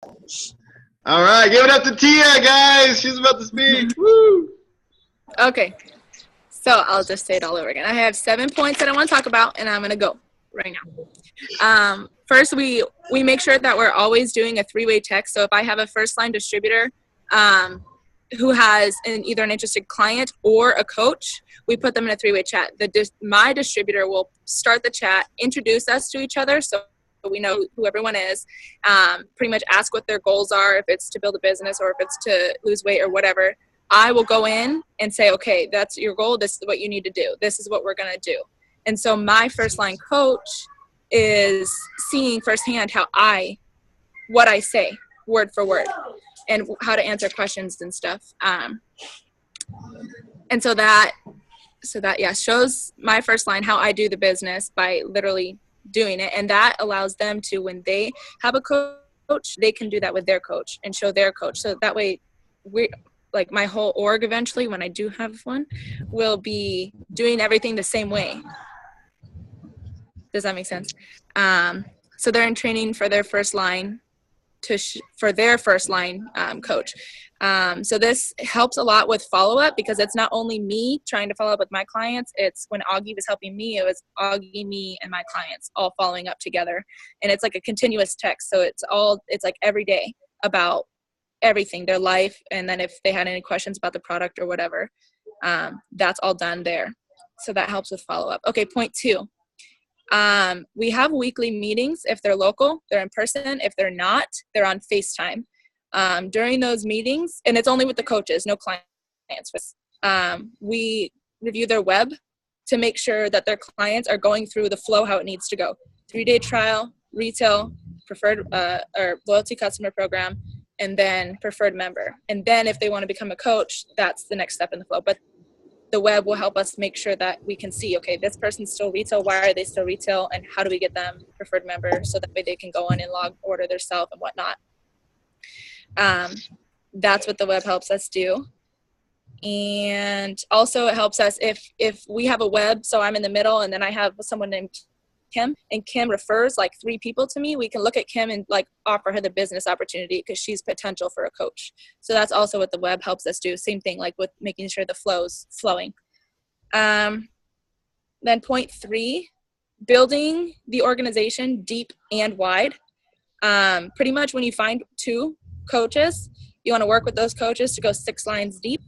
All right, give it up to Tia, guys. She's about to speak. Woo! Okay, so I'll just say it all over again. I have 7 points that I want to talk about, and I'm going to go right now. First, we make sure that we're always doing a three-way text. So if I have a first-line distributor who has either an interested client or a coach, we put them in a three-way chat. My distributor will start the chat, introduce us to each other, so we know who everyone is, pretty much ask what their goals are, if it's to build a business or if it's to lose weight or whatever. I will go in and say, okay, that's your goal. This is what you need to do. This is what we're going to do. And so my first line coach is seeing firsthand what I say word for word and how to answer questions and stuff. And so that shows my first line how I do the business by literally doing it. And that allows them to, when they have a coach, they can do that with their coach and show their coach. So that way like my whole org eventually, when I do have one, will be doing everything the same way. Does that make sense? So they're in training for their first line coach. So this helps a lot with follow-up because it's not only me trying to follow up with my clients. It's when Augie was helping me, it was Augie, me, and my clients all following up together. And it's like a continuous text. So it's like every day about everything, their life. And then if they had any questions about the product or whatever, that's all done there. So that helps with follow-up. Okay, point 2. We have weekly meetings. If they're local, they're in person. If they're not, they're on FaceTime. During those meetings, and it's only with the coaches, no clients. We review their web to make sure that their clients are going through the flow, how it needs to go. 3-day trial, retail, preferred or loyalty customer program, and then preferred member. And then if they want to become a coach, that's the next step in the flow. But the web will help us make sure that we can see, okay, this person's still retail. Why are they still retail? And how do we get them preferred member so that way they can go on and log order their self and whatnot. That's what the web helps us do. And also it helps us if we have a web, so I'm in the middle and then I have someone named Kim and Kim refers like 3 people to me, we can look at Kim and like offer her the business opportunity because she's potential for a coach. So that's also what the web helps us do. Same thing like with making sure the flow's flowing. Then point 3, building the organization deep and wide. Pretty much when you find 2 coaches, you want to work with those coaches to go 6 lines deep.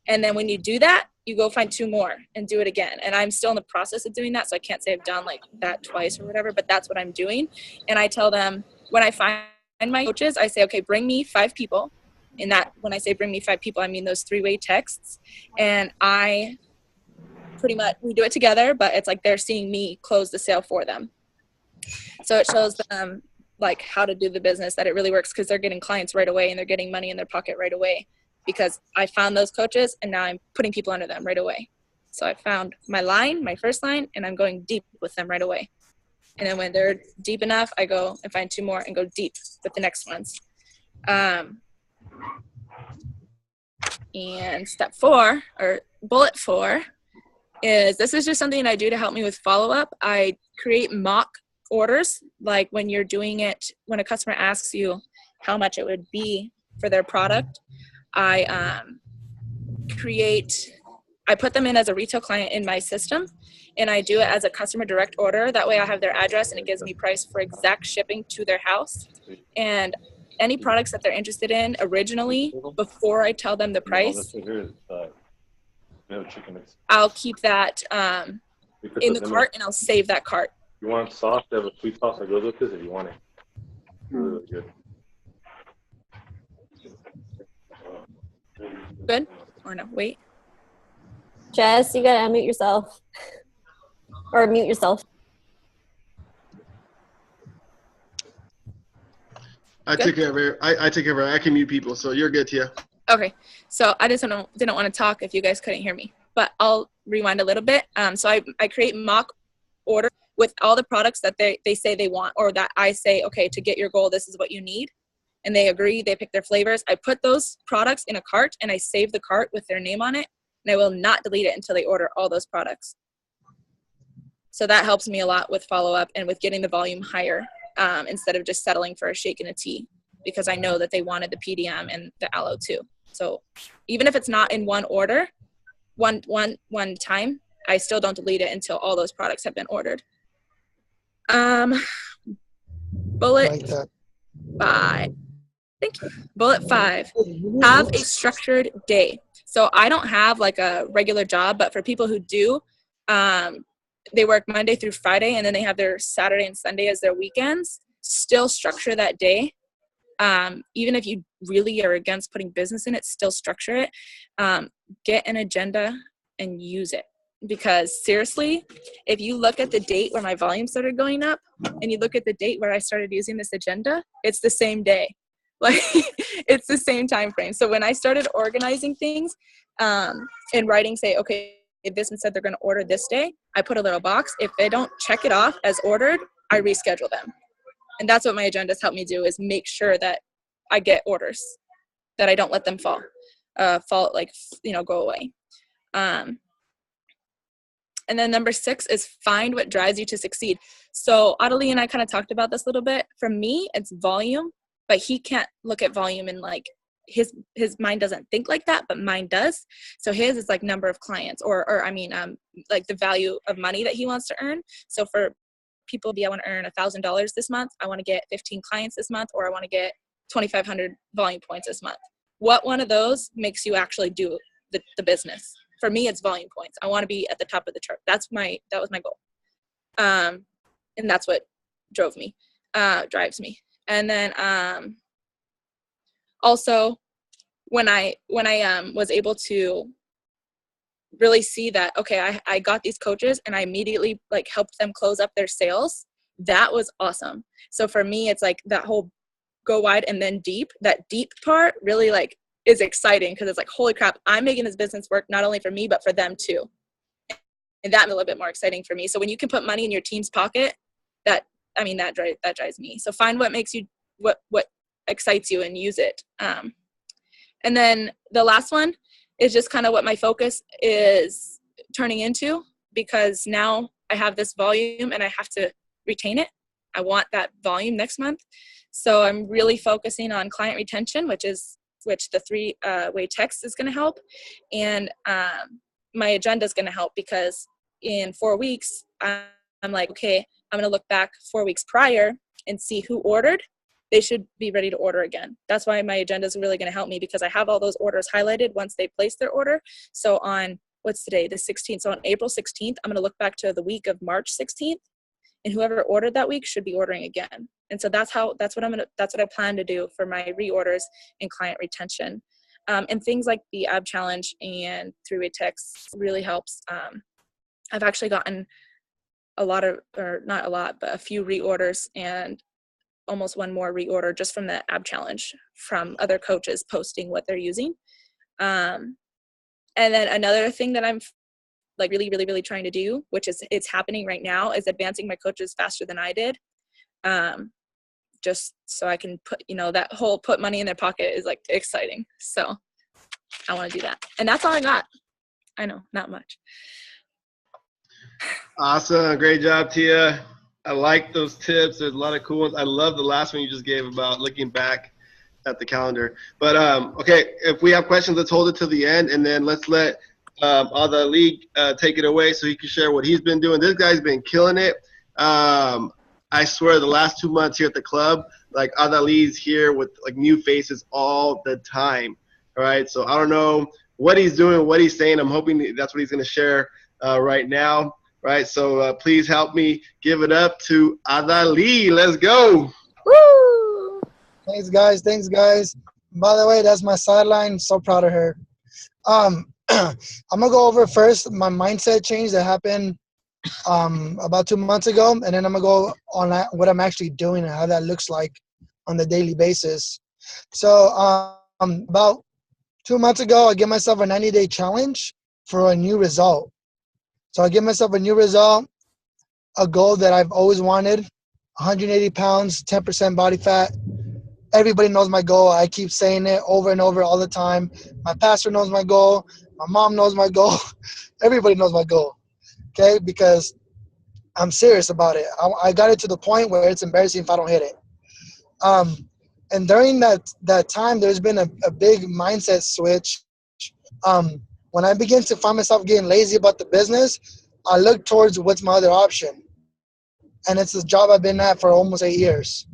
And then when you do that, you go find 2 more and do it again. And I'm still in the process of doing that, so I can't say I've done like that twice or whatever, but that's what I'm doing. And I tell them when I find my coaches, I say, okay, bring me 5 people. And that when I say bring me 5 people, I mean those 3-way texts. And I pretty much, we do it together, but it's like they're seeing me close the sale for them. So it shows them like how to do the business, that it really works because they're getting clients right away and they're getting money in their pocket right away. Because I found those coaches and now I'm putting people under them right away. So I found my first line, and I'm going deep with them right away. And then when they're deep enough, I go and find 2 more and go deep with the next ones. And step 4, or bullet 4, is this is just something I do to help me with follow-up. I create mock orders, like when you're doing it, when a customer asks you how much it would be for their product. I put them in as a retail client in my system, and I do it as a customer direct order. That way I have their address and it gives me price for exact shipping to their house. And any products that they're interested in originally, before I tell them the price, I'll keep that in the cart and I'll save that cart. You want sauce? They have a sweet sauce that goes with this if you want it. Really good. Good? Or no? Wait. Jess, you gotta unmute yourself. Or mute yourself. I take care of it. I take care of it. I can mute people, so you're good, Tia. Okay. So I just didn't want to talk if you guys couldn't hear me. But I'll rewind a little bit. So I create mock order with all the products that they say they want, or that I say, okay, to get your goal, this is what you need. And they agree, they pick their flavors. I put those products in a cart and I save the cart with their name on it. And I will not delete it until they order all those products. So that helps me a lot with follow-up and with getting the volume higher instead of just settling for a shake and a tea. because I know that they wanted the PDM and the aloe too. So even if it's not in one order, one time, I still don't delete it until all those products have been ordered. Bullet Like that. 5. Thank you. Bullet 5. Have a structured day. So I don't have like a regular job, but for people who do, they work Monday through Friday, and then they have their Saturday and Sunday as their weekends. Still structure that day. Even if you really are against putting business in it, still structure it. Get an agenda and use it. Because seriously, if you look at the date where my volume started going up and you look at the date where I started using this agenda, it's the same day. Like it's the same time frame. So when I started organizing things and writing, say, okay, if this one said they're going to order this day, I put a little box. If they don't check it off as ordered, I reschedule them. And that's what my agendas help me do, is make sure that I get orders, that I don't let them fall, like, go away. And then number 6 is find what drives you to succeed. So Adali and I kind of talked about this a little bit. For me, it's volume, but he can't look at volume and like his mind doesn't think like that, but mine does. So his is like number of clients or like the value of money that he wants to earn. So for people, I want to earn $1,000 this month. I want to get 15 clients this month, or I want to get 2,500 volume points this month. What one of those makes you actually do the business? For me, it's volume points. I want to be at the top of the chart. That was my goal. And that's what drives me. And then also when I was able to really see that, okay, I got these coaches and I immediately like helped them close up their sales. That was awesome. So for me, it's like that whole go wide and then deep, that deep part really like is exciting, because it's like, holy crap, I'm making this business work not only for me, but for them too. And that's a little bit more exciting for me. So when you can put money in your team's pocket, that drives me. So find what makes you, what excites you and use it. And then the last one is just kind of what my focus is turning into, because now I have this volume and I have to retain it. I want that volume next month. So I'm really focusing on client retention, which the 3-way text is going to help. And my agenda is going to help, because in 4 weeks, I'm like, okay, I'm going to look back 4 weeks prior and see who ordered. They should be ready to order again. That's why my agenda is really going to help me, because I have all those orders highlighted once they place their order. So on, what's today, the 16th. So on April 16th, I'm going to look back to the week of March 16th, and whoever ordered that week should be ordering again. And so that's what I plan to do for my reorders and client retention. And things like the ab challenge and 3-way text really helps. I've actually gotten a few reorders and almost one more reorder just from the ab challenge from other coaches posting what they're using. And then another thing that I'm like really, really, really trying to do, which is it's happening right now, is advancing my coaches faster than I did. Just so I can put, that whole put money in their pocket is like exciting. So I want to do that. And that's all I got. I know, not much. Awesome. Great job, Tia. I like those tips. There's a lot of cool ones. I love the last one you just gave about looking back at the calendar. But, okay, if we have questions, let's hold it to the end, and then let's let Adali take it away so he can share what he's been doing. This guy's been killing it. I swear the last 2 months here at the club, like Adali's here with like new faces all the time. All right. So I don't know what he's doing, what he's saying. I'm hoping that's what he's going to share right now. Right. So please help me give it up to Adali. Let's go. Woo! Thanks, guys. By the way, that's my sideline. So proud of her. I'm going to go over first my mindset change that happened about 2 months ago, and then I'm going to go on what I'm actually doing and how that looks like on the daily basis. So about 2 months ago, I gave myself a 90-day challenge for a new result. So I give myself a new result, a goal that I've always wanted, 180 pounds, 10% body fat. Everybody knows my goal. I keep saying it over and over all the time. My pastor knows my goal. My mom knows my goal. Everybody knows my goal, okay, because I'm serious about it. I got it to the point where it's embarrassing if I don't hit it. And during that time, there's been a big mindset switch. When I begin to find myself getting lazy about the business, I look towards what's my other option. And it's a job I've been at for almost 8 years.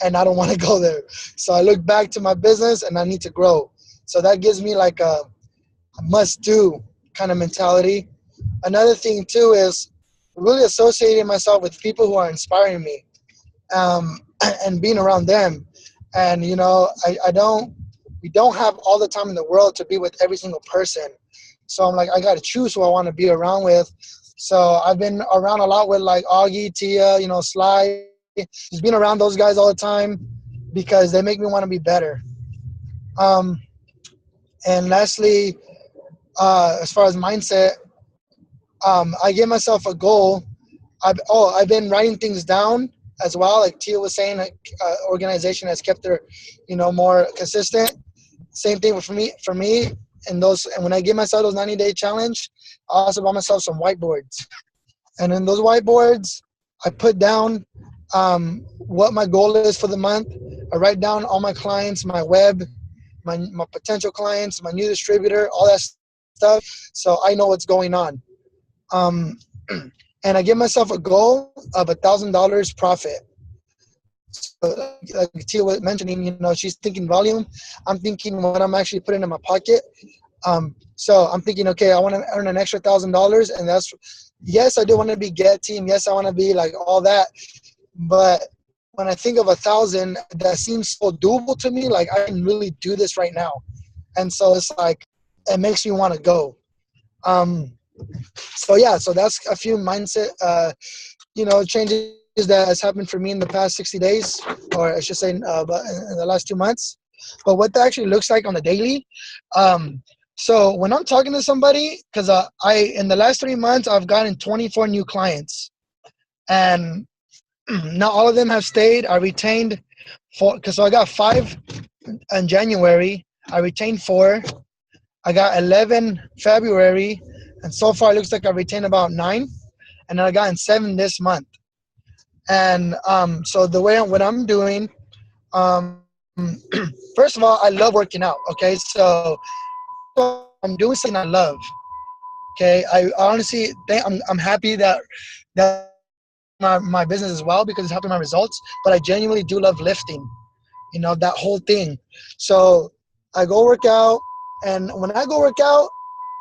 And I don't want to go there. So I look back to my business and I need to grow. So that gives me like a must-do kind of mentality. Another thing too is really associating myself with people who are inspiring me, and being around them. And we don't have all the time in the world to be with every single person. So I'm like, I got to choose who I want to be around with. So I've been around a lot with like Augie, Tia, Sly. Just being around those guys all the time because they make me want to be better. And lastly, as far as mindset, I give myself a goal. I've been writing things down as well. Like Tia was saying, organization has kept their, more consistent. Same thing for me. And when I give myself those 90-day challenge, I also buy myself some whiteboards. And in those whiteboards, I put down what my goal is for the month. I write down all my clients, my web, my potential clients, my new distributor, all that stuff, so I know what's going on. And I give myself a goal of $1,000 profit. So, like Tia was mentioning, she's thinking volume. I'm thinking what I'm actually putting in my pocket. So I'm thinking, okay, I want to earn an extra $1,000, and yes, I do want to be Get Team. Yes, I want to be like all that. But when I think of 1,000, that seems so doable to me. Like I can really do this right now, and so it's like it makes me want to go. So that's a few mindset, changes that has happened for me in the past 60 days, or I should say, in the last 2 months. But what that actually looks like on the daily. So when I'm talking to somebody, because in the last 3 months I've gotten 24 new clients, and not all of them have stayed. I retained 4, so I got 5 in January. I retained 4. I got 11 February, and so far it looks like I retained about 9, and then I got 7 this month. And so what I'm doing, first of all, I love working out. Okay, so I'm doing something I love. Okay, I honestly think I'm happy that my business as well, because it's helping my results. But I genuinely do love lifting, that whole thing. So I go work out, and when I go work out,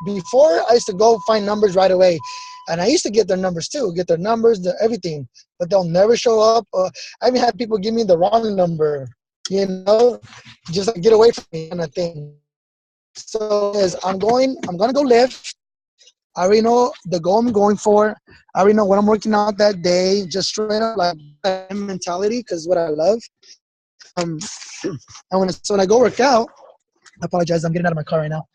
before I used to go find numbers right away, and I used to get their numbers too, everything, but they'll never show up. I even had people give me the wrong number, just like, get away from me kind of thing. So I'm gonna go lift. I already know the goal I'm going for. I already know what I'm working out that day. Just straight up like mentality, because what I love. And when I go work out, I apologize. I'm getting out of my car right now.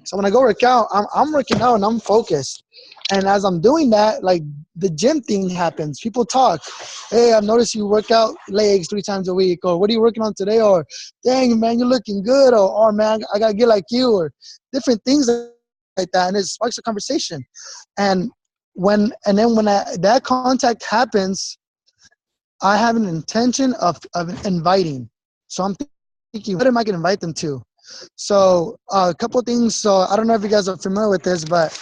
So when I go work out, I'm working out and I'm focused. And as I'm doing that, like the gym thing happens. People talk. Hey, I've noticed you work out legs 3 times a week. Or what are you working on today? Or dang, man, you're looking good. Or man, I got to get like you. Or different things like that. And it sparks a conversation. And then when that contact happens, I have an intention of inviting. So I'm thinking, what am I going to invite them to? So a couple of things. So I don't know if you guys are familiar with this, but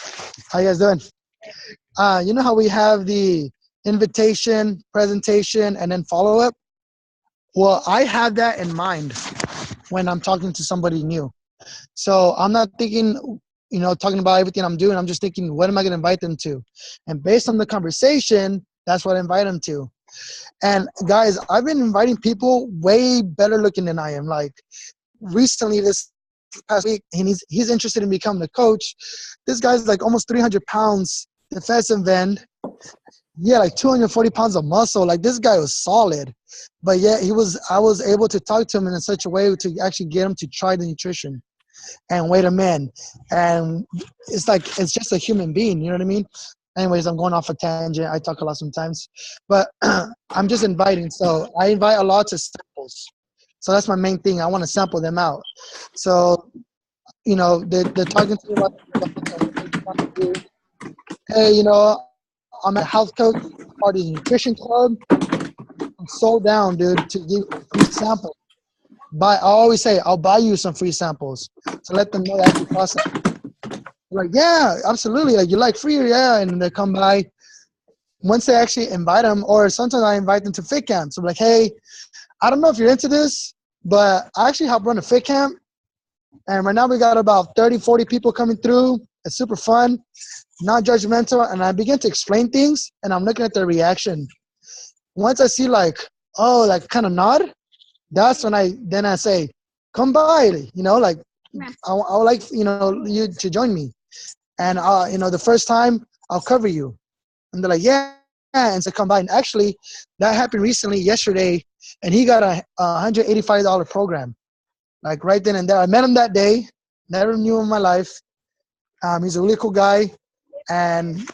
how you guys doing? You know how we have the invitation, presentation, and then follow-up? Well, I have that in mind when I'm talking to somebody new. So I'm not thinking, talking about everything I'm doing. I'm just thinking, what am I going to invite them to? And based on the conversation, that's what I invite them to. And guys, I've been inviting people way better looking than I am. Like recently, this past week, and he's interested in becoming a coach. This guy's like almost 300 pounds defensive end. Yeah, like 240 pounds of muscle. Like this guy was solid. But yeah, I was able to talk to him in such a way to actually get him to try the nutrition and weigh him in. And it's just a human being, you know what I mean? Anyways, I'm going off a tangent. I talk a lot sometimes. But I'm just inviting. So I invite a lot of samples. So that's my main thing. I want to sample them out. So, they're talking to me about what they want to do. Hey, I'm a health coach, part of the nutrition club. I'm so down, dude, to give free samples. I always say, I'll buy you some free samples to let them know that the process. Like, yeah, absolutely. Like, you like free? Yeah. And they come by. Once they actually invite them, or sometimes I invite them to fit camps. I'm like, hey, I don't know if you're into this, but I actually help run a fit camp. And right now we got about 30, 40 people coming through. It's super fun, not judgmental. And I begin to explain things, and I'm looking at their reaction. Once I see like, oh, like kind of nod, that's when I say, come by, like I would like, you to join me. And, the first time I'll cover you. And they're like, yeah. And so come by. And actually, that happened recently, yesterday, and he got a $185 program. Like right then and there. I met him that day. Never knew him in my life. He's a really cool guy. And,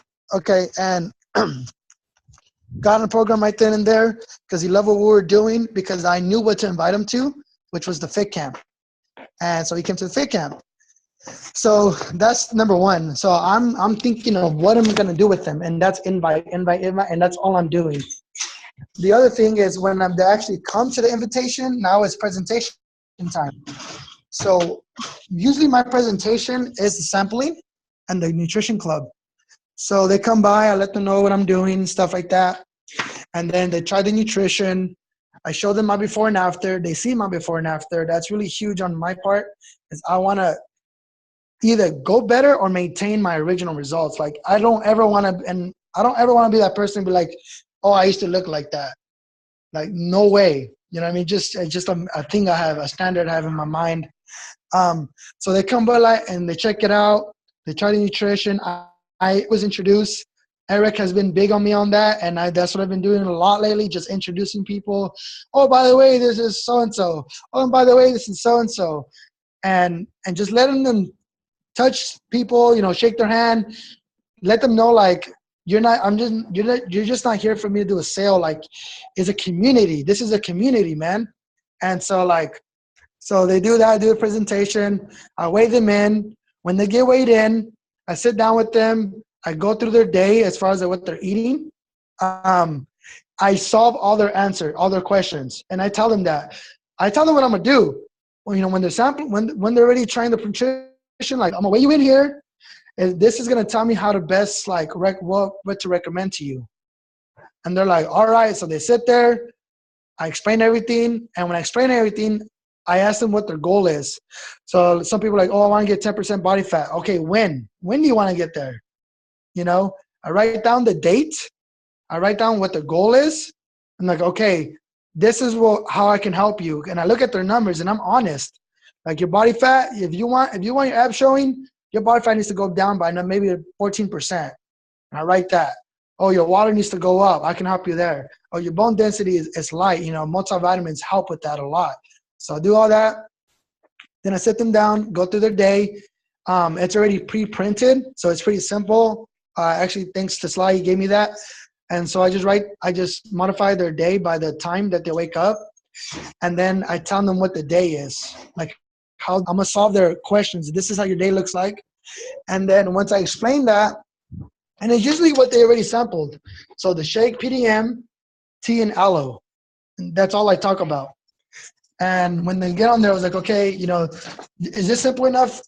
got in a program right then and there because he loved what we were doing, because I knew what to invite him to, which was the fit camp. And so he came to the fit camp. So that's number one. So I'm thinking of what I'm going to do with them, and that's invite, and that's all I'm doing. The other thing is when they actually come to the invitation, now it's presentation time. So usually my presentation is the sampling and the nutrition club. So they come by, I let them know what I'm doing, stuff like that. And then they try the nutrition. I show them my before and after. They see my before and after. That's really huge on my part, is I want to either go better or maintain my original results. Like I don't ever want to be that person to be like, oh, I used to look like that. Like no way. You know what I mean? Just a thing I have, a standard I have in my mind. So they come by and they check it out. They try the nutrition. I was introduced. Eric has been big on me on that, and that's what I've been doing a lot lately, just introducing people. Oh, by the way, this is so-and-so. Oh, and by the way, this is so-and-so. And just letting them touch people, shake their hand, let them know like, you're just not here for me to do a sale. Like, it's a community. This is a community, man. And so they do that, do a presentation. I weigh them in. When they get weighed in, I sit down with them. I go through their day as far as what they're eating. I solve all their questions, and I tell them that. I tell them what I'm gonna do. Well, when they're sampling, when they're already trying the nutrition, like I'm gonna weigh you in here, and this is gonna tell me how to best what to recommend to you. And they're like, all right. So they sit there. I explain everything, and when I explain everything, I ask them what their goal is. So some people are like, oh, I want to get 10% body fat. Okay, when? When do you want to get there? I write down the date. I write down what the goal is. I'm like, okay, this is how I can help you. And I look at their numbers, and I'm honest. Like your body fat, if you want your abs showing, your body fat needs to go down by maybe 14%. And I write that. Oh, your water needs to go up. I can help you there. Oh, your bone density is light. Multivitamins help with that a lot. So I do all that. Then I sit them down, go through their day. It's already pre-printed, so it's pretty simple. Actually, thanks to Sly, he gave me that. And so I just modify their day by the time that they wake up. And then I tell them what the day is. Like how I'm going to solve their questions. This is how your day looks like. And then once I explain that, and it's usually what they already sampled. So the shake, PDM, tea, and aloe. And that's all I talk about. And when they get on there, I was like, okay, is this simple enough?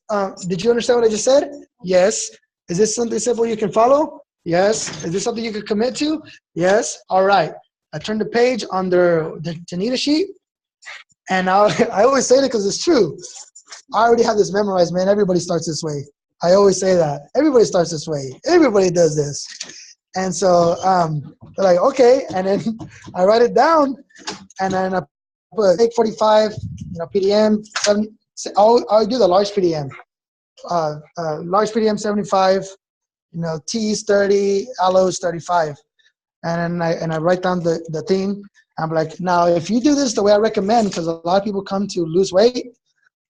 Did you understand what I just said? Yes. Is this something simple you can follow? Yes. Is this something you can commit to? Yes. All right. I turned the page on the Tanita sheet, and I always say that because it's true. I already have this memorized, man. Everybody starts this way. I always say that. Everybody starts this way. Everybody does this. And so they're like, okay. And then I write it down, and then I put 45, PDM, 70. I'll do the large PDM. Large PDM 75, teas 30, aloes 35. And then I write down the thing. I'm like, now if you do this the way I recommend, because a lot of people come to lose weight,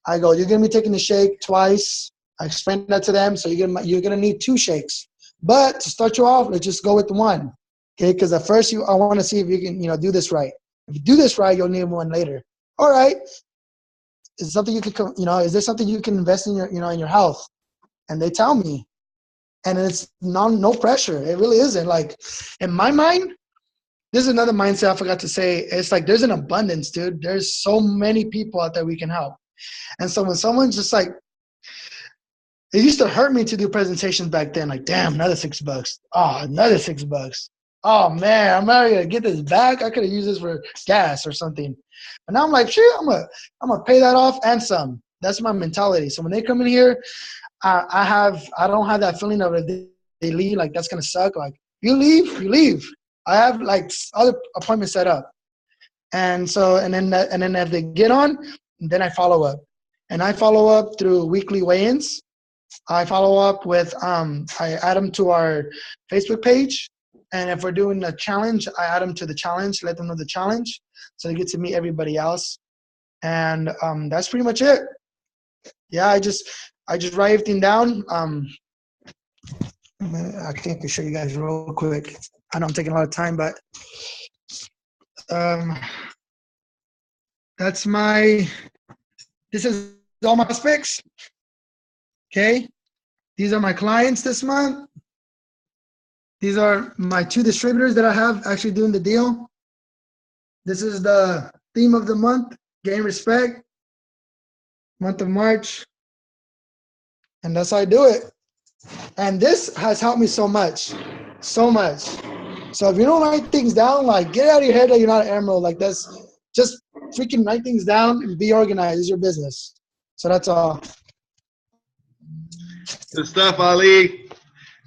I go, you're going to be taking the shake twice. I explain that to them. So you're going to need 2 shakes. But to start you off, let's just go with 1. Okay, because at first I want to see if you can, do this right. If you do this right, you'll need 1 later. All right. Is something you can, is there something you can invest in your, in your health? And they tell me, and it's no pressure. It really isn't. Like in my mind, this is another mindset I forgot to say. It's like there's an abundance, dude. There's so many people out there we can help. And so when someone's just like, it used to hurt me to do presentations back then. Like, damn, another $6. Oh, another $6. Oh man, I'm not gonna get this back. I could have used this for gas or something. And now I'm like, shit, I'm gonna pay that off and some. That's my mentality. So when they come in here, I don't have that feeling of if they leave, like that's gonna suck. Like you leave. I have like other appointments set up, and then if they get on, then I follow up, and I follow up through weekly weigh-ins. I follow up with I add them to our Facebook page, and if we're doing a challenge, I add them to the challenge, let them know the challenge, so they get to meet everybody else, and that's pretty much it. Yeah, I just write everything down. I can show you guys real quick. I know I'm taking a lot of time, but this is all my specs. Okay, these are my clients this month. These are my 2 distributors that I have actually doing the deal. This is the theme of the month, gain respect, month of March. And that's how I do it. And this has helped me so much. So much. So if you don't write things down, like get out of your head that you're not an emerald. Like that's just freaking write things down and be organized. It's your business. So that's all. Good stuff, Ali.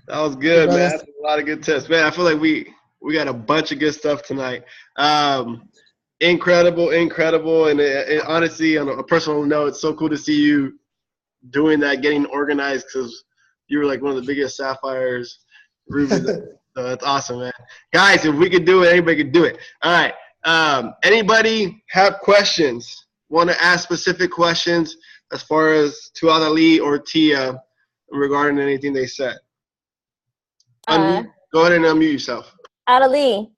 That was good, Hey, man. That's a lot of good tips. Man, I feel like we got a bunch of good stuff tonight. Incredible. And it, honestly, on a personal note, it's so cool to see you doing that, getting organized, because you were like one of the biggest sapphires, rubies. So that's awesome, man. Guys, if we could do it, anybody could do it. All right. Anybody have questions? Want to ask specific questions as far as to Ali or Tia regarding anything they said? Go ahead and unmute yourself. Adali,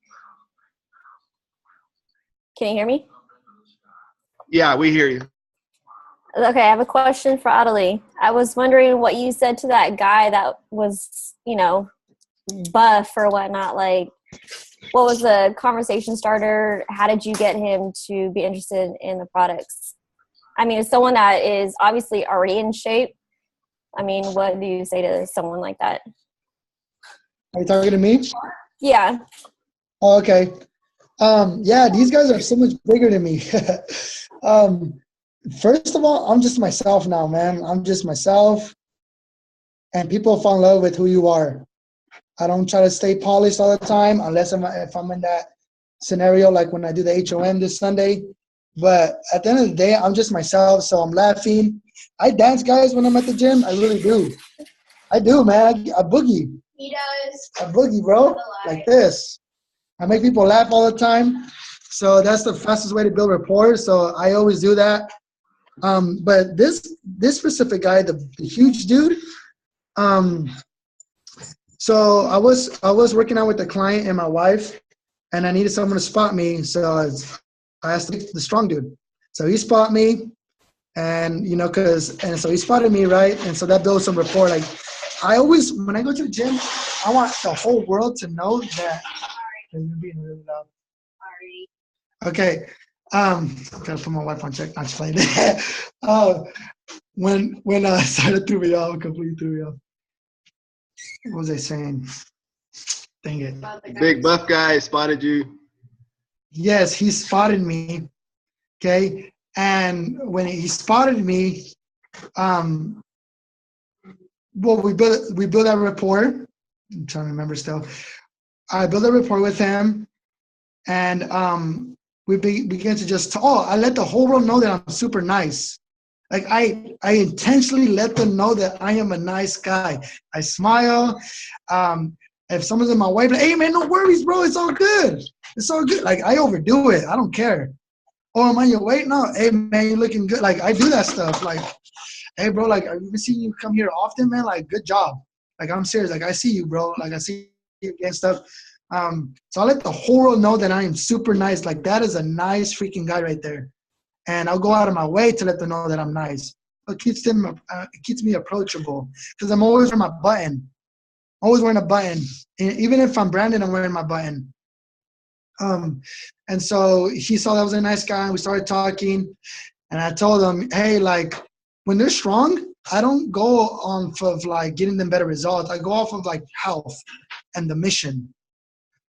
can you hear me? Yeah, we hear you. Okay, I have a question for Adali. I was wondering what you said to that guy that was, buff or whatnot. Like, what was the conversation starter? How did you get him to be interested in the products? I mean, as someone that is obviously already in shape, I mean, what do you say to someone like that? Are you talking to me? Yeah. Oh, okay. Yeah, these guys are so much bigger than me. First of all, I'm just myself now, man. I'm just myself. And people fall in love with who you are. I don't try to stay polished all the time unless if I'm in that scenario, like when I do the HOM this Sunday. But at the end of the day, I'm just myself, so I'm laughing. I dance, guys, when I'm at the gym. I really do. I do, man. I boogie. He does. I boogie, bro, like this. I make people laugh all the time. So that's the fastest way to build rapport. So I always do that. But this specific guy, the huge dude, so I was working out with the client and my wife, and I needed someone to spot me. So I asked the strong dude. So he spotted me, and so he spotted me, right? And so that builds some rapport. Like I always, when I go to the gym, I want the whole world to know that. You're being really loud. Sorry. Okay. Gotta put my wife on check. Not just playing. When started threw me off, completely threw me off. What was I saying? Dang it. Big buff guy spotted you. Yes, he spotted me. Okay. And when he spotted me, well, we built that rapport. I'm trying to remember still. I built a rapport with him, and we began to just talk. I let the whole world know that I'm super nice. Like I intentionally let them know that I am a nice guy. I smile. If someone's in my way, like, hey man, no worries, bro. It's all good. It's all good. Like I overdo it. I don't care. Oh, am I your weight? No. Hey man, you're looking good. Like I do that stuff. Like, hey bro, like I've been seeing you come here often, man. Like good job. Like I'm serious. Like I see you, bro. Like I see you and stuff. So I let the whole world know that I am super nice. Like that is a nice freaking guy right there. And I'll go out of my way to let them know that I'm nice. It keeps me approachable because I'm always wearing my button. Always wearing a button. And even if I'm branded, I'm wearing my button. And so he saw that I was a nice guy, and we started talking. And I told him, hey, like, when they're strong, I don't go off of like getting them better results. I go off of like health and the mission.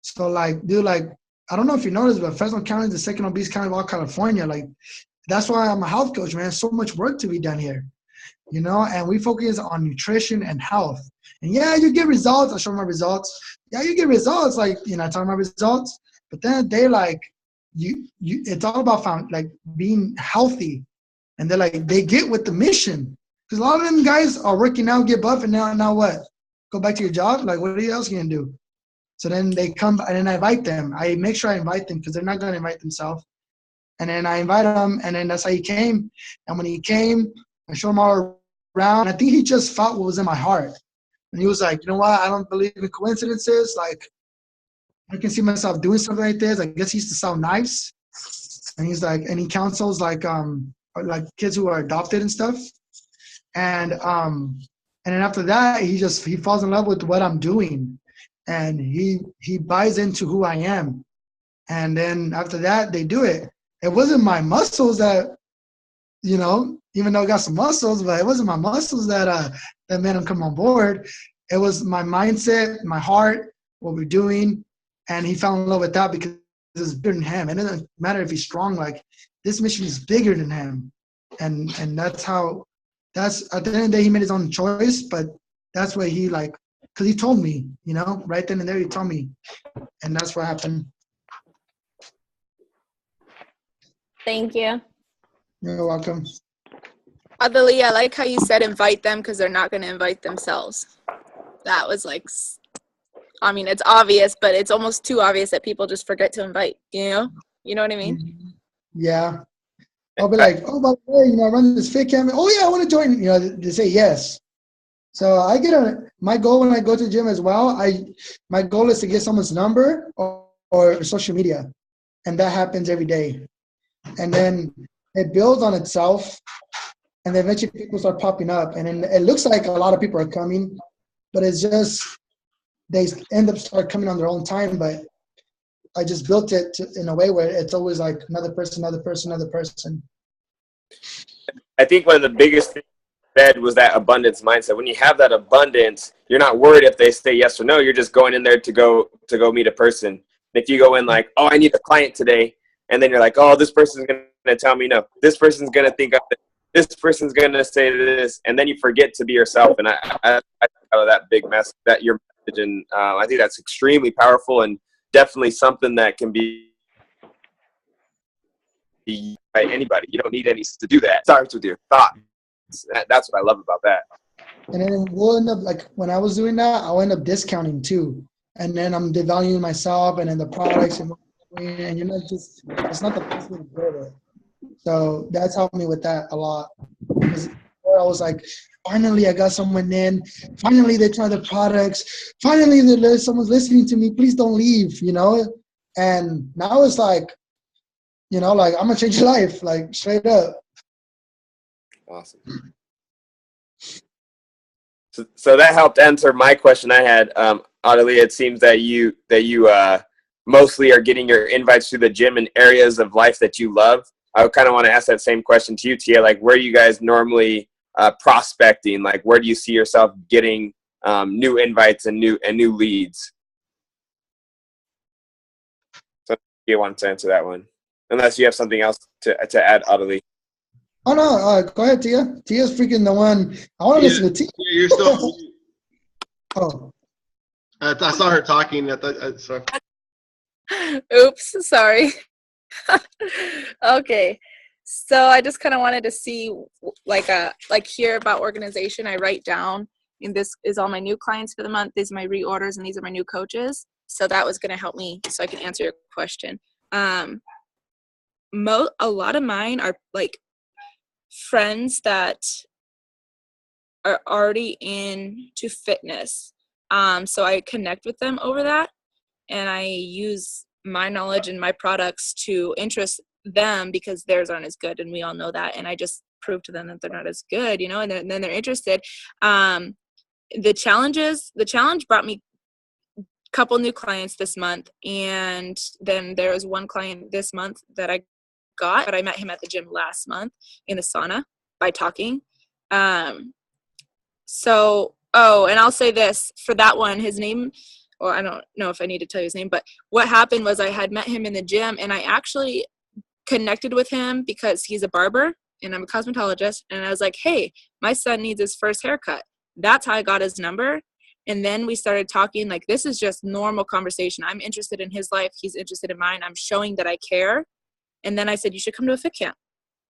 So like, dude, like, I don't know if you noticed, but Fresno County is the second obese county of all California. Like, that's why I'm a health coach, man. So much work to be done here, you know, and we focus on nutrition and health. And yeah, you get results. I show my results. Yeah, you get results. Like, you know, I tell my results. But then they like, it's all about like being healthy. And they're like, they get with the mission. Because a lot of them guys are working out, get buff, and now what? Go back to your job? Like, what else going to do? So then they come, and then I invite them. I make sure I invite them because they're not going to invite themselves. And then I invite him, and then that's how he came. And when he came, I showed him all around. I think he just felt what was in my heart. And he was like, you know what? I don't believe in coincidences. Like, I can see myself doing something like this. I guess he used to sound nice. And he's like, and he counsels like kids who are adopted and stuff. And then after that, he falls in love with what I'm doing. And he buys into who I am. And then after that, they do it. It wasn't my muscles that, you know, even though I got some muscles, but it wasn't my muscles that made him come on board. It was my mindset, my heart, what we're doing. And he fell in love with that because it's bigger than him. It doesn't matter if he's strong. Like, this mission is bigger than him. And that's at the end of the day, he made his own choice, but that's what he like, because he told me, you know, right then and there, he told me. And that's what happened. Thank you. You're welcome. Adali, I like how you said invite them because they're not going to invite themselves. That was like, I mean, it's obvious, but it's almost too obvious that people just forget to invite, you know? You know what I mean? Yeah. I'll be like, oh, by the way, you know, I run this fit camp. Oh, yeah, I want to join. You know, they say yes. So I my goal when I go to the gym as well, my goal is to get someone's number or social media. And that happens every day. And then it builds on itself. And then eventually people start popping up. And then it looks like a lot of people are coming, but it's just, they end up start coming on their own time. But I just built it in a way where it's always like another person. I think one of the biggest things said was that abundance mindset. When you have that abundance, you're not worried if they say yes or no. You're just going in there to go meet a person. And if you go in like, oh, I need a client today, and then you're like, oh, this person's going to tell me no. This person's going to think of it. This person's going to say this, and then you forget to be yourself. And I out of that big mess, that your message, and I think that's extremely powerful and definitely something that can be by anybody. You don't need any to do that. It starts with your thoughts. That's what I love about that. And then we'll end up, like, when I was doing that, I'll end up discounting too. And then I'm devaluing myself and then the products and you're not just, it's not the best way to build it. So that's helped me with that a lot. Because I was like, finally I got someone in. Finally they try the products. Finally someone's listening to me. Please don't leave, you know? And now it's like, you know, like, I'm going to change your life, like, straight up. Awesome. So that helped answer my question I had. Adali, it seems that you mostly are getting your invites to the gym in areas of life that you love. I kind of want to ask that same question to you, Tia. Like, where are you guys normally prospecting? Like, where do you see yourself getting new invites and new leads? So you want to answer that one, unless you have something else to add, Adali. Oh, no, go ahead, Tia. Tia's freaking the one. I want to listen to Tia. You're still. Oh. I saw her talking. Sorry. Oops, sorry. Okay. So I just kind of wanted to see, like hear about organization. I write down, and this is all my new clients for the month. These are my reorders, and these are my new coaches. So that was going to help me so I can answer your question. A lot of mine are like friends that are already into fitness. So I connect with them over that, and I use my knowledge and my products to interest them because theirs aren't as good, and we all know that. And I just prove to them that they're not as good, you know, and then they're interested. The challenge brought me couple new clients this month, and then there was one client this month that I got, but I met him at the gym last month in the sauna by talking. So, and I'll say this for that one, his name, or I don't know if I need to tell you his name, but what happened was I had met him in the gym, and I actually connected with him because he's a barber and I'm a cosmetologist. And I was like, hey, my son needs his first haircut. That's how I got his number. And then we started talking, like, this is just normal conversation. I'm interested in his life. He's interested in mine. I'm showing that I care. And then I said, you should come to a fit camp.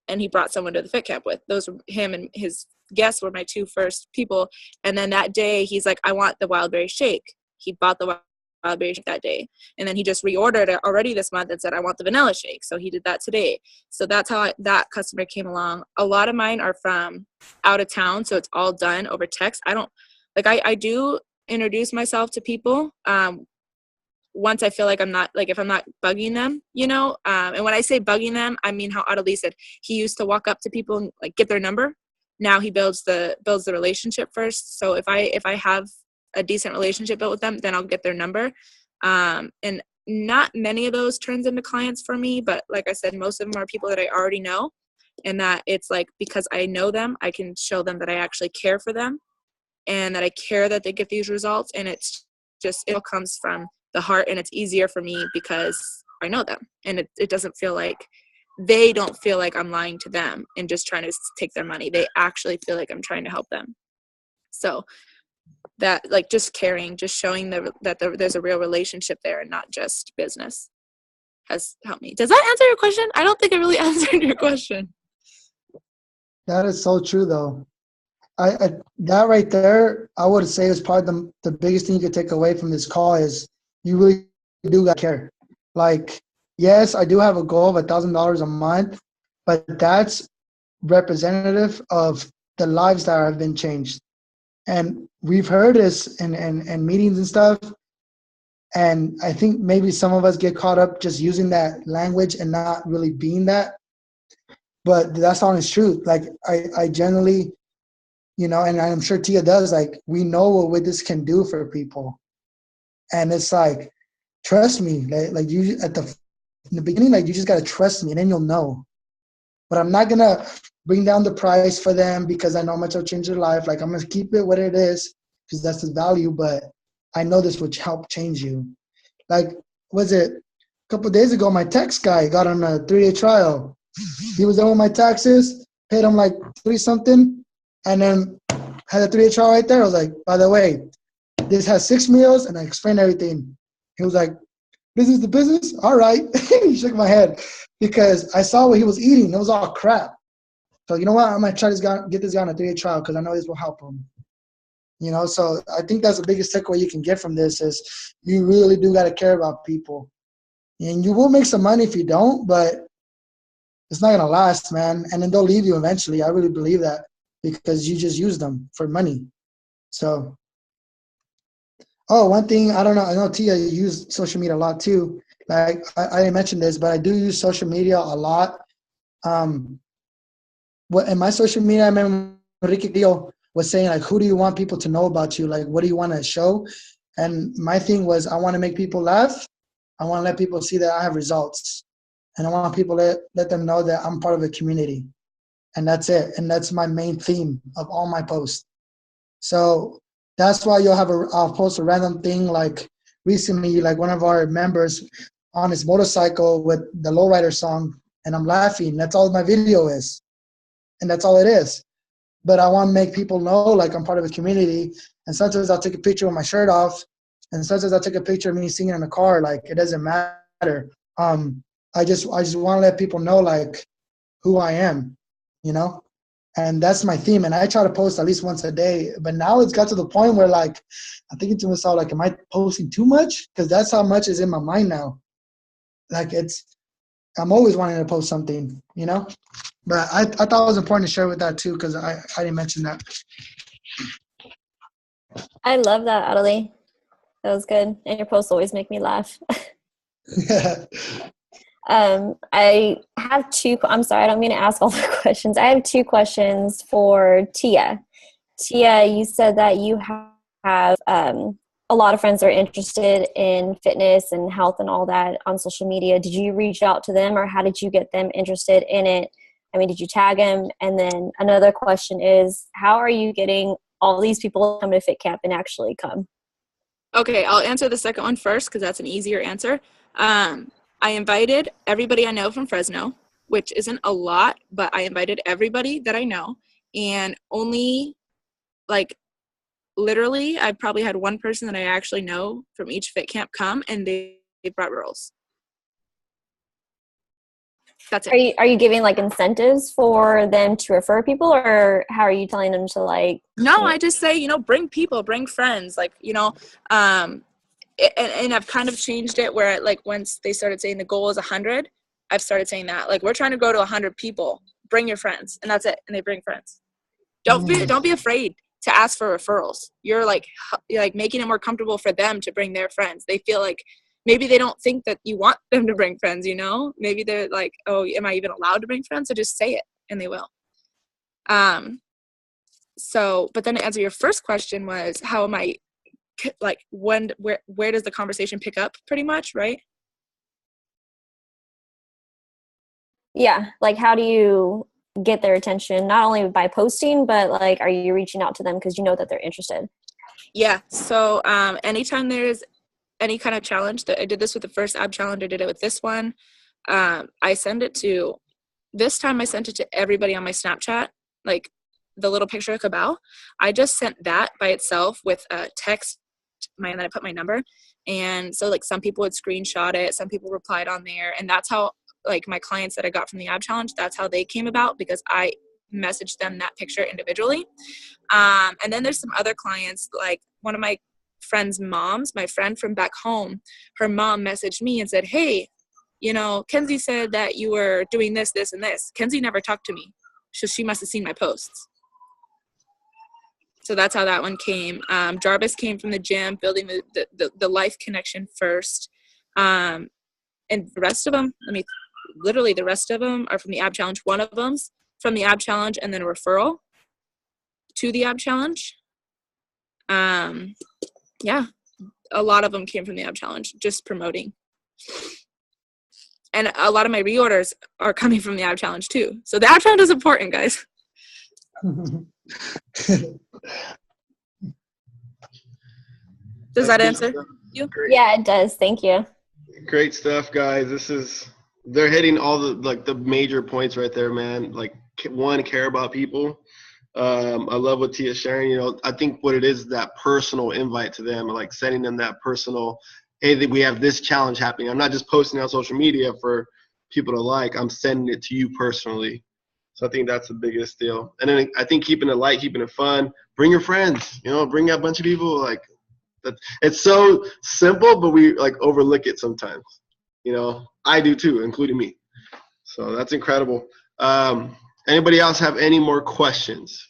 And he brought someone to the fit camp with. Those were him and his guests were my two first people. And then that day, he's like, I want the wild berry shake. He bought the wild berry shake that day. And then he just reordered it already this month and said, I want the vanilla shake. So he did that today. So that's how that customer came along. A lot of mine are from out of town. So it's all done over text. I do introduce myself to people once I feel like I'm not, like, if I'm not bugging them, you know, and when I say bugging them, I mean how Adali said he used to walk up to people and like get their number. Now he builds the relationship first. So if I have a decent relationship built with them, then I'll get their number. And not many of those turns into clients for me, but like I said, most of them are people that I already know, and that it's like, because I know them, I can show them that I actually care for them and that I care that they get these results. And it's just, it all comes from the heart, and it's easier for me because I know them, and it doesn't feel like, they don't feel like I'm lying to them and just trying to take their money. They actually feel like I'm trying to help them. So that, like, just caring, just showing that there's a real relationship there and not just business has helped me. Does that answer your question? I don't think I really answered your question. That is so true, though. I that right there, I would say is probably the biggest thing you could take away from this call is you really do got to care. Like, yes, I do have a goal of $1,000 a month, but that's representative of the lives that have been changed. And we've heard this in meetings and stuff. And I think maybe some of us get caught up just using that language and not really being that. But that's honest truth. Like, I generally, you know, and I'm sure Tia does, like, we know what this can do for people. And it's like, trust me, like you in the beginning, like, you just got to trust me, and then you'll know. But I'm not going to bring down the price for them because I know how much I'll change their life. Like, I'm going to keep it what it is because that's the value, but I know this would help change you. Like, was it a couple of days ago, my tax guy got on a 3-day trial. He was done with my taxes, paid him like 3-something, and then had a 3-day trial right there. I was like, by the way, this has 6 meals, and I explained everything. He was like, business to business? All right. He shook my head because I saw what he was eating. It was all crap. So, you know what? I'm going to try to get this guy on a 3-day trial because I know this will help him. You know, so I think that's the biggest takeaway you can get from this is you really do got to care about people. And you will make some money if you don't, but it's not going to last, man. And then they'll leave you eventually. I really believe that because you just use them for money. So, one thing, I don't know. I know Tia used social media a lot too. Like, I didn't mention this, but I do use social media a lot. In my social media, I remember Enrique Dio was saying, like, who do you want people to know about you? Like, what do you want to show? And my thing was, I want to make people laugh. I want to let people see that I have results. And I want people to let them know that I'm part of a community. And that's it. And that's my main theme of all my posts. So that's why I'll post a random thing. Like recently, like one of our members on his motorcycle with the Lowrider song, and I'm laughing. That's all my video is. And that's all it is. But I want to make people know, like, I'm part of a community. And sometimes I'll take a picture with my shirt off. And sometimes I'll take a picture of me singing in the car. Like, it doesn't matter. I just want to let people know, like, who I am, you know? And that's my theme. And I try to post at least once a day. But now it's got to the point where, like, I'm thinking to myself, like, am I posting too much? Because that's how much is in my mind now. Like, I'm always wanting to post something, you know? But I thought it was important to share with that too, because I didn't mention that. I love that, Adali. That was good. And your posts always make me laugh. I have I'm sorry, I don't mean to ask all the questions. I have 2 questions for Tia. Tia, you said that you have a a lot of friends are interested in fitness and health and all that on social media. Did you reach out to them, or how did you get them interested in it? I mean, did you tag them? And then another question is, how are you getting all these people to come to Fit Camp and actually come? Okay, I'll answer the second one first because that's an easier answer. I invited everybody I know from Fresno, which isn't a lot, but I invited everybody that I know, and only like literally I probably had one person that I actually know from each Fit Camp come, and they brought girls. That's it. Are you giving like incentives for them to refer people, or how are you telling them to like? No, I just say, bring people, bring friends, like, and I've kind of changed it where like once they started saying the goal is 100, I've started saying that like we're trying to go to 100 people, bring your friends, and that's it. And they bring friends. Don't be afraid to ask for referrals. You're like making it more comfortable for them to bring their friends. They feel like maybe they don't think that you want them to bring friends, maybe they're like, oh, am I even allowed to bring friends? So just say it and they will. So, but then to answer your first question was, how am I, like, where does the conversation pick up pretty much, right? Yeah. Like, how do you get their attention, not only by posting, but like, are you reaching out to them because you know that they're interested? Yeah. So, anytime there's any kind of challenge, that I did this with the first ab challenge, I did it with this one. This time I sent it to everybody on my Snapchat, like the little picture of Cabal. I just sent that by itself with a text, and then I put my number. And so like some people would screenshot it, some people replied on there. And that's how like my clients that I got from the ab challenge, that's how they came about, because I messaged them that picture individually. And then there's some other clients, like one of my friend's moms, my friend from back home, her mom messaged me and said, hey, Kenzie said that you were doing this, this, and this. Kenzie never talked to me, so she must have seen my posts. So that's how that one came. Jarvis came from the gym, building the life connection first. And the rest of them, the rest of them are from the ab challenge. One of them's from the ab challenge and then a referral to the ab challenge. Yeah, a lot of them came from the ab challenge, just promoting. And a lot of my reorders are coming from the ab challenge too. So the ab challenge is important, guys. Does that answer you? Yeah, it does. Thank you. Great stuff, guys. They're hitting all the major points right there, man. Like, one, care about people. I love what Tia's sharing. I think what it is that personal invite to them, like sending them that personal, hey, we have this challenge happening. I'm not just posting on social media for people to like. I'm sending it to you personally. So I think that's the biggest deal. And then I think keeping it light, keeping it fun. Bring your friends. Bring a bunch of people. Like, it's so simple, but we like overlook it sometimes. I do too, including me. So that's incredible. Anybody else have any more questions?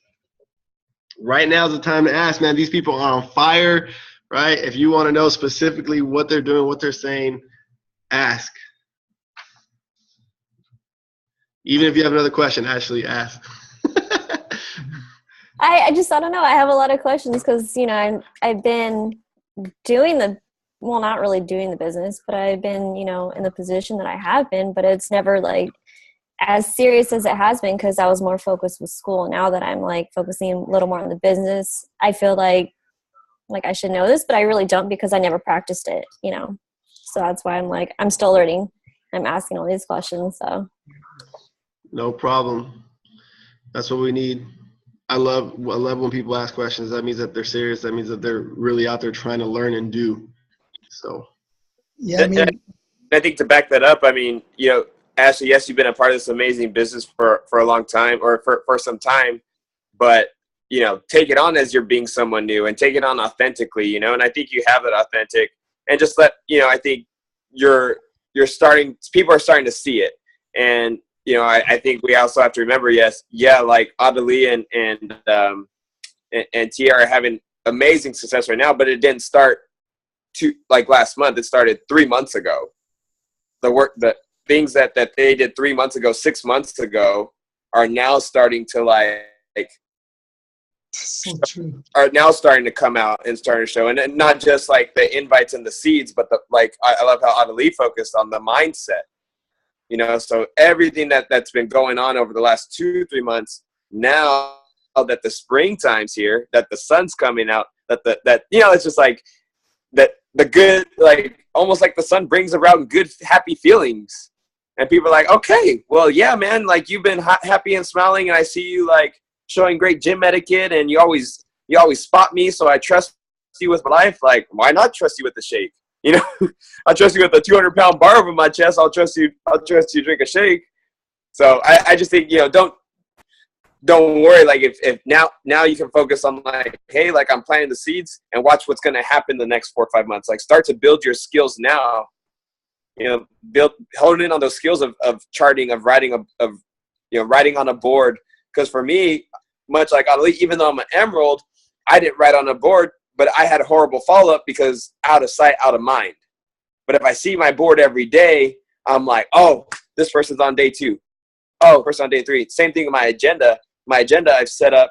Right now is the time to ask, man. These people are on fire, right? If you want to know specifically what they're doing, what they're saying, ask. Even if you have another question, Ashley, ask. I don't know. I have a lot of questions because, I've been doing not really doing the business, but I've been, in the position that I have been, but it's never like as serious as it has been because I was more focused with school. Now that I'm like focusing a little more on the business, I feel like I should know this, but I really don't because I never practiced it, So that's why I'm still learning. I'm asking all these questions, so. No problem. That's what we need. I love when people ask questions. That means that they're serious. That means that they're really out there trying to learn and do. So. Yeah, I think to back that up, Ashley, yes, you've been a part of this amazing business for a long time or for some time, but, take it on as you're being someone new and take it on authentically, and I think you have it authentic and just I think people are starting to see it. And, I think we also have to remember, like Adali and Tia are having amazing success right now, but it didn't start last month. It started 3 months ago. The things that they did 3 months ago, 6 months ago, are now starting to So true. are now starting to come out and starting to show, and not just like the invites and the seeds, but the like. I love how Adali focused on the mindset. You know, so everything that's been going on over the last 2-3 months, now that the springtime's here, that the sun's coming out, that you know, it's just like that the good, like almost like the sun brings around good, happy feelings, and people are like, okay, well, yeah, man, like you've been happy and smiling, and I see you like showing great gym etiquette, and you always spot me, so I trust you with my life. Like, why not trust you with the shake? You know, I'll trust you with a 200-pound bar over my chest. I'll trust you drink a shake. So I just think, you know, don't worry. Like if now you can focus on like, hey, like I'm planting the seeds and watch what's going to happen the next 4 or 5 months. Like start to build your skills now, you know, hold in on those skills of charting, of writing, of you know, writing on a board. Because for me, much like Ali, even though I'm an emerald, I didn't write on a board, but I had a horrible follow-up because out of sight, out of mind. But if I see my board every day, I'm like, oh, this person's on day 2. Oh, person on day 3. Same thing with my agenda. My agenda I've set up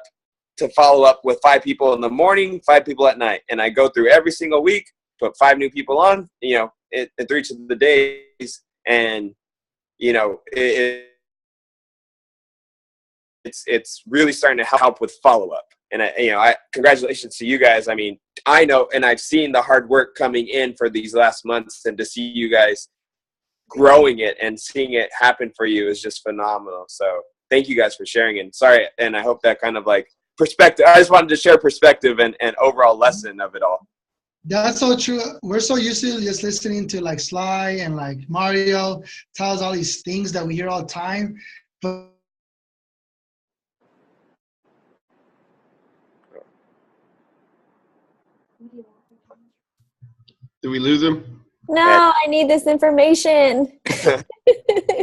to follow up with 5 people in the morning, 5 people at night. And I go through every single week, put 5 new people on, you know, through each of the days. And, you know, it's really starting to help with follow-up. And congratulations to you guys. I mean, I know, and I've seen the hard work coming in for these last months, and to see you guys growing it and seeing it happen for you is just phenomenal. So thank you guys for sharing. And sorry, and I hope that kind of like perspective. I just wanted to share perspective and overall lesson of it all. That's so true. We're so used to just listening to like Sly and like Mario tell us all these things that we hear all the time, but Did we lose him? No, I need this information. Tune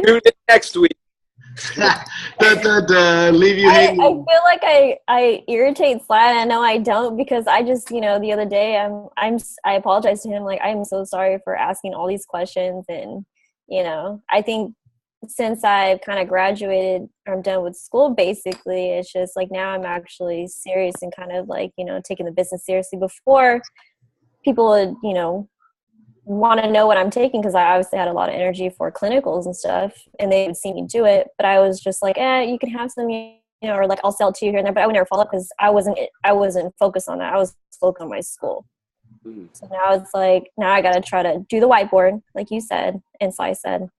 in next week. Leave you I hanging. feel like I irritate Sly, and I know I don't, because I just, you know, the other day I apologized to him, like, I'm so sorry for asking all these questions. And, you know, I think since I've kind of graduated, I'm done with school, basically, it's just like now I'm actually serious and kind of like, you know, taking the business seriously. Before, people would, you know, want to know what I'm taking, because I obviously had a lot of energy for clinicals and stuff, and they would see me do it, but I was just like, you can have some, you know, or like I'll sell to you here and there, but I would never follow up because I wasn't focused on that. I was focused on my school. So now it's like, now I got to try to do the whiteboard, like you said, and Sly said,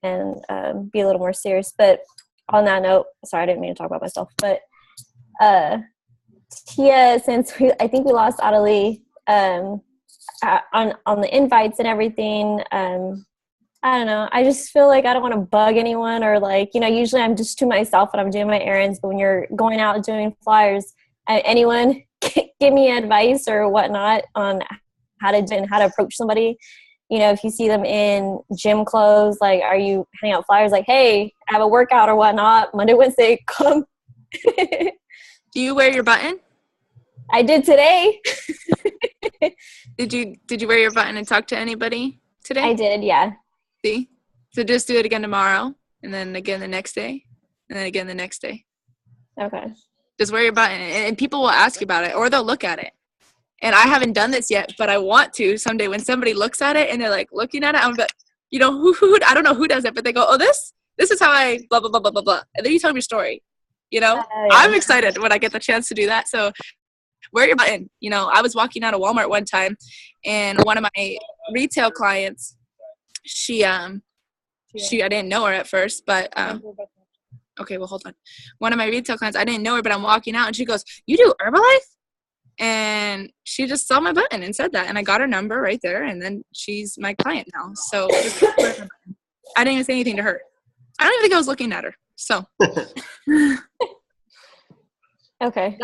and be a little more serious. But on that note, sorry, I didn't mean to talk about myself, but Tia, since I think we lost Adali, on the invites and everything, I don't know, I just feel like I don't want to bug anyone, or like, you know, usually I'm just to myself when I'm doing my errands, but when you're going out doing flyers, anyone give me advice or whatnot on how to do and how to approach somebody. You know, if you see them in gym clothes, like, are you handing out flyers like, hey, I have a workout or whatnot, Monday, Wednesday, come. Do you wear your button? I did today. Did you wear your button and talk to anybody today? I did, yeah. See? So just do it again tomorrow, and then again the next day, and then again the next day. Okay. Just wear your button, and people will ask you about it, or they'll look at it. And I haven't done this yet, but I want to someday. When somebody looks at it and they're like looking at it, I'm like, you know, who I don't know who does it, but they go, oh, this is how I blah blah blah blah blah blah, and then you tell them your story. You know, Yeah. I'm excited when I get the chance to do that. So wear your button. You know, I was walking out of Walmart one time, and one of my retail clients, she I didn't know her at first, but okay, well, hold on. One of my retail clients, I didn't know her, but I'm walking out, and she goes, you do Herbalife? And she just saw my button and said that, and I got her number right there, and then she's my client now. So I didn't even say anything to her. I don't even think I was looking at her. So Okay.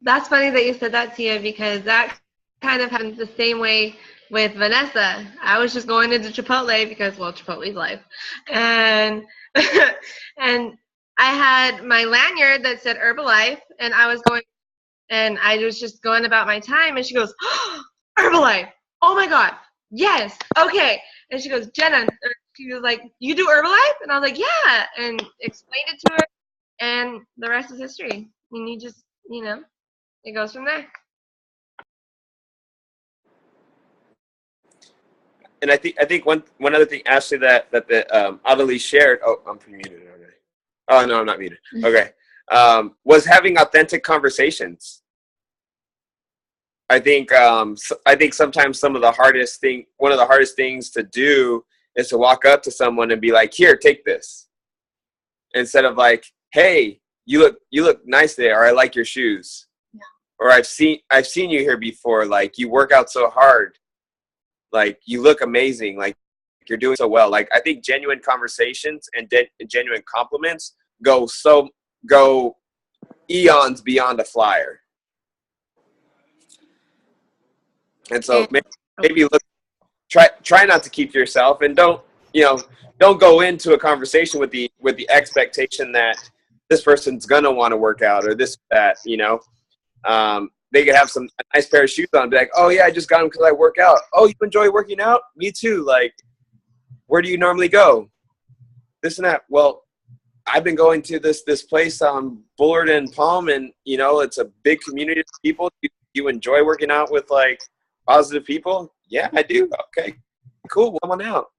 That's funny that you said that, Tia, because that kind of happens the same way with Vanessa. I was just going into Chipotle because, well, Chipotle's life. And and I had my lanyard that said Herbalife, and I was just going about my time, and she goes, oh, Herbalife. Oh my God. Yes. Okay. And she goes, Jenna, she was like, you do Herbalife? And I was like, yeah. And explained it to her, and the rest is history. And you just, you know, it goes from there. And I think one other thing, Ashley, that the Adali shared. Oh, I'm muted already. Oh no, I'm not muted. Okay, was having authentic conversations. I think sometimes one of the hardest things to do is to walk up to someone and be like, "Here, take this," instead of like, "Hey, you look nice today," or "I like your shoes," or "I've seen you here before. Like, you work out so hard. Like, you look amazing. Like, you're doing so well." Like, I think genuine conversations and genuine compliments go eons beyond a flyer. And so maybe try not to keep to yourself, and don't go into a conversation with the expectation that this person's gonna want to work out or this that. They could have a nice pair of shoes on and be like, "Oh yeah, I just got them because I work out." "Oh, you enjoy working out?" "Me too." Like, "Where do you normally go?" This and that. "Well, I've been going to this place on Bullard and Palm, and it's a big community of people. Do you enjoy working out with like positive people?" "Yeah, I do." "Okay, cool. Well, come on out."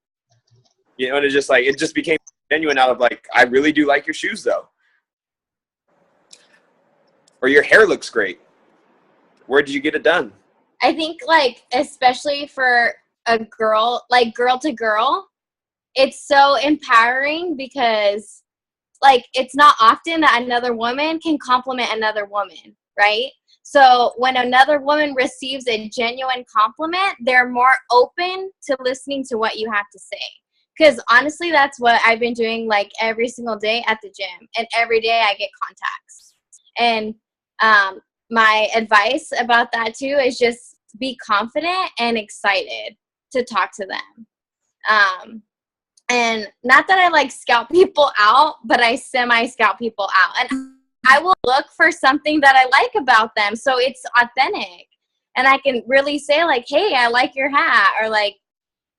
And it just became genuine out of like, "I really do like your shoes though," or "Your hair looks great. Where did you get it done?" I think, like, especially for a girl, like girl to girl, it's so empowering because, like, it's not often that another woman can compliment another woman, right? So when another woman receives a genuine compliment, they're more open to listening to what you have to say. Because honestly, that's what I've been doing, like, every single day at the gym. And every day I get contacts. And my advice about that too is just be confident and excited to talk to them. And not that I like scout people out, but I semi-scout people out. And I will look for something that I like about them, so it's authentic. And I can really say, like, "Hey, I like your hat," or like,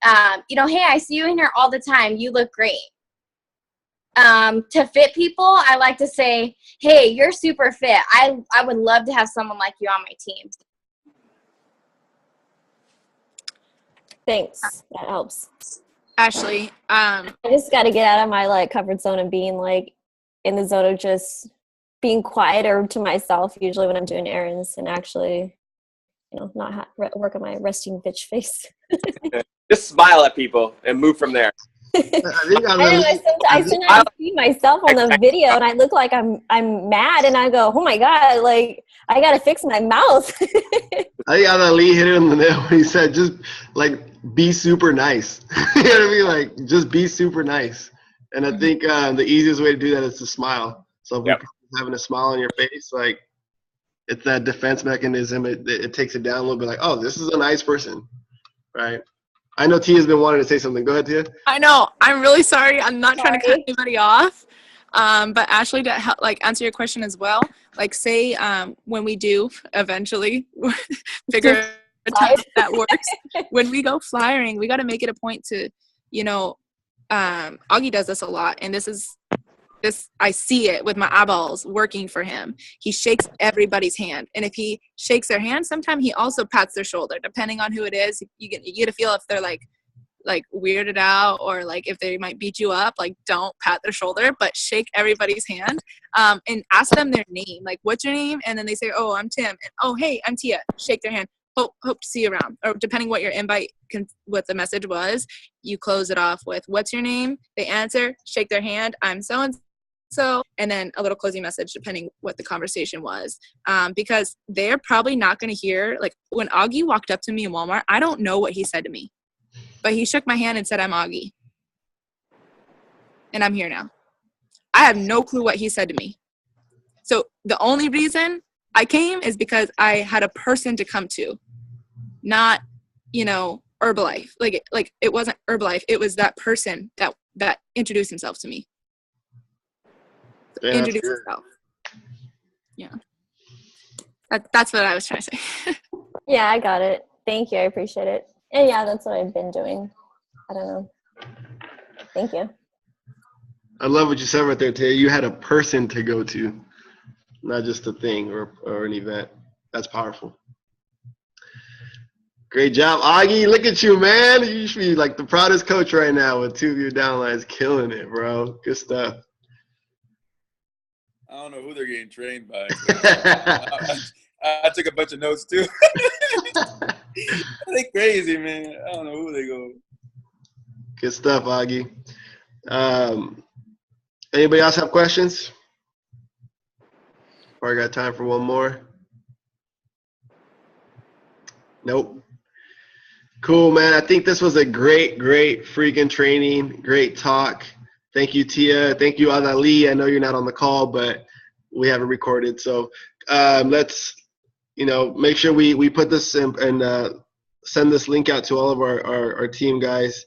"Hey, I see you in here all the time. You look great." To fit people, I like to say, "Hey, you're super fit. I would love to have someone like you on my team." Thanks. That helps. Ashley, I just got to get out of my like comfort zone and being like in the zone of just being quiet or to myself usually when I'm doing errands, and actually, not work on my resting bitch face. Just smile at people and move from there. I sometimes see myself on the video and I look like I'm mad, and I go, "Oh my God, like I gotta fix my mouth." I think Adali hit it on the nail when he said, "Just like be super nice." You know what I mean? Like, just be super nice. And I think the easiest way to do that is to smile. So if we're having a smile on your face, like, it's that defense mechanism. It takes it down a little bit. Like, oh, this is a nice person, right? I know Tia's been wanting to say something. Go ahead, Tia. I know. I'm really sorry. I'm not trying to cut anybody off. But Ashley, to help, like, answer your question as well, like, say when we do eventually figure a time that works, when we go flyering, we got to make it a point to, Augie does this a lot, and this I see it with my eyeballs working for him. He shakes everybody's hand, and if he shakes their hand, sometimes he also pats their shoulder, depending on who it is. You get a feel if they're like weirded out, or like if they might beat you up. Like, don't pat their shoulder, but shake everybody's hand, and ask them their name. Like, "What's your name?" And then they say, "Oh, I'm Tim." And, "Oh, hey, I'm Tia." Shake their hand. Hope to see you around. Or depending what your invite, what the message was, you close it off with, "What's your name?" They answer, shake their hand, "I'm so," and then a little closing message depending what the conversation was, because they're probably not going to hear, like, when Augie walked up to me in Walmart, I don't know what he said to me, but he shook my hand and said, "I'm Augie, and I'm here now." I have no clue what he said to me. So the only reason I came is because I had a person to come to, not Herbalife. Like it wasn't Herbalife, it was that person that introduced himself to me. Introduce yourself. Yeah. That's what I was trying to say. Yeah, I got it. Thank you. I appreciate it. And yeah, that's what I've been doing. I don't know. Thank you. I love what you said right there, Tia. You had a person to go to, not just a thing or an event. That's powerful. Great job, Augie. Look at you, man. You should be like the proudest coach right now with 2 of your downlines killing it, bro. Good stuff. I don't know who they're getting trained by. I took a bunch of notes too. They crazy, man. I don't know who they go. Good stuff, Augie. Anybody else have questions? Or I got time for one more? Nope. Cool, man. I think this was a great freaking training. Great talk. Thank you, Tia. Thank you, Adali. I know you're not on the call, but we have it recorded. So let's, make sure we put this in and send this link out to all of our team guys.